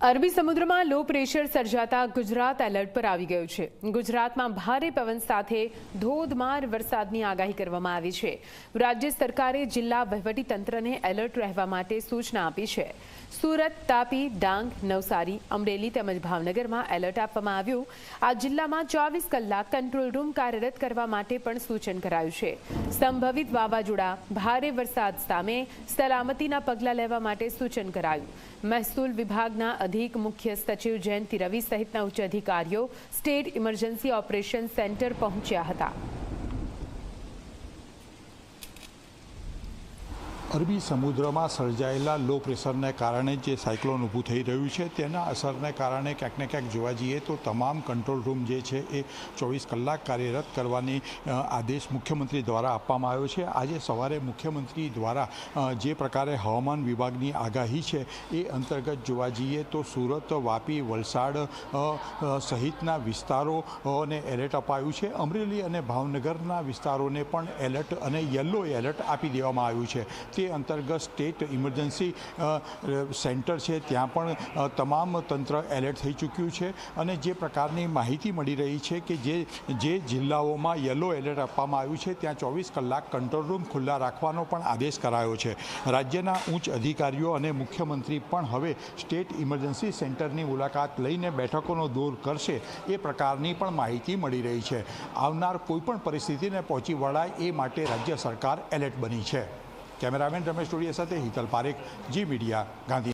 અરબી સમુદ્રમાં low pressure સર્જાતા ગુજરાત એલર્ટ પર આવી ગયું છે। ગુજરાતમાં ભારે પવન સાથે ધોધમાર વરસાદની આગાહી કરવામાં આવી છે। રાજ્ય સરકારે જિલ્લા વહીવટીતંત્રને એલર્ટ રહેવા માટે સૂચના આપી છે। સુરત, તાપી, ડાંગ, નવસારી, અમરેલી તેમજ ભાવનગરમાં એલર્ટ આપવામાં આવ્યું। આ જિલ્લામાં 24 કલાક કંટ્રોલ રૂમ કાર્યરત કરવા માટે પણ સૂચન કરાયું છે। સંભવિત વાવાઝોડા, ભારે વરસાદ સામે સલામતીના પગલાં લેવા માટે સૂચન કરાયું। મહેસૂલ વિભાગના અધિક મુખ્ય સચિવ જયંતિ રવિ સહિતના ઉચ્ચ અધિકારીઓ સ્ટેટ ઇમરજન્સી ઓપરેશન સેન્ટર પહોંચ્યા હતા। અરબી સમુદ્રમાં સર્જાયેલા લો પ્રેશરને કારણે જે સાયક્લોન ઊભું થઈ રહ્યું છે તેના અસરને કારણે ક્યાંક ને ક્યાંક જોવા જઈએ તો તમામ કંટ્રોલ રૂમ જે છે એ 24 કલાક કાર્યરત કરવાની આદેશ મુખ્યમંત્રી દ્વારા આપવામાં આવ્યો છે। આજે સવારે મુખ્યમંત્રી દ્વારા જે પ્રકારે હવામાન વિભાગની આગાહી છે એ અંતર્ગત જોવા જઈએ તો સુરત, વાપી, વલસાડ સહિતના વિસ્તારોને એલર્ટ અપાયું છે। અમરેલી અને ભાવનગરના વિસ્તારોને પણ એલર્ટ અને યલો એલર્ટ આપી દેવામાં આવ્યું છે। તે અંતર્ગત સ્ટેટ ઇમરજન્સી સેન્ટર છે ત્યાં પણ તમામ તંત્ર એલર્ટ થઈ ચૂક્યું છે અને જે પ્રકારની માહિતી મળી રહી છે કે જે જિલ્લાઓમાં યલો એલર્ટ આપવામાં આવ્યું છે ત્યાં 24 કલાક કંટ્રોલ રૂમ ખુલ્લા રાખવાનો પણ આદેશ કરાયો છે। રાજ્યના ઉચ્ચ અધિકારીઓ અને મુખ્યમંત્રી પણ હવે સ્ટેટ ઇમરજન્સી સેન્ટરની મુલાકાત લઈને બેઠકોનો દોર કરશે એ પ્રકારની પણ માહિતી મળી રહી છે। આવનાર કોઈપણ પરિસ્થિતિને પહોંચી વળાય એ માટે રાજ્ય સરકાર એલર્ટ બની છે। કેમેરામેન રમેશ ટોડિયા સાથે હિતલ પારેખ, જી મીડિયા, ગાંધી।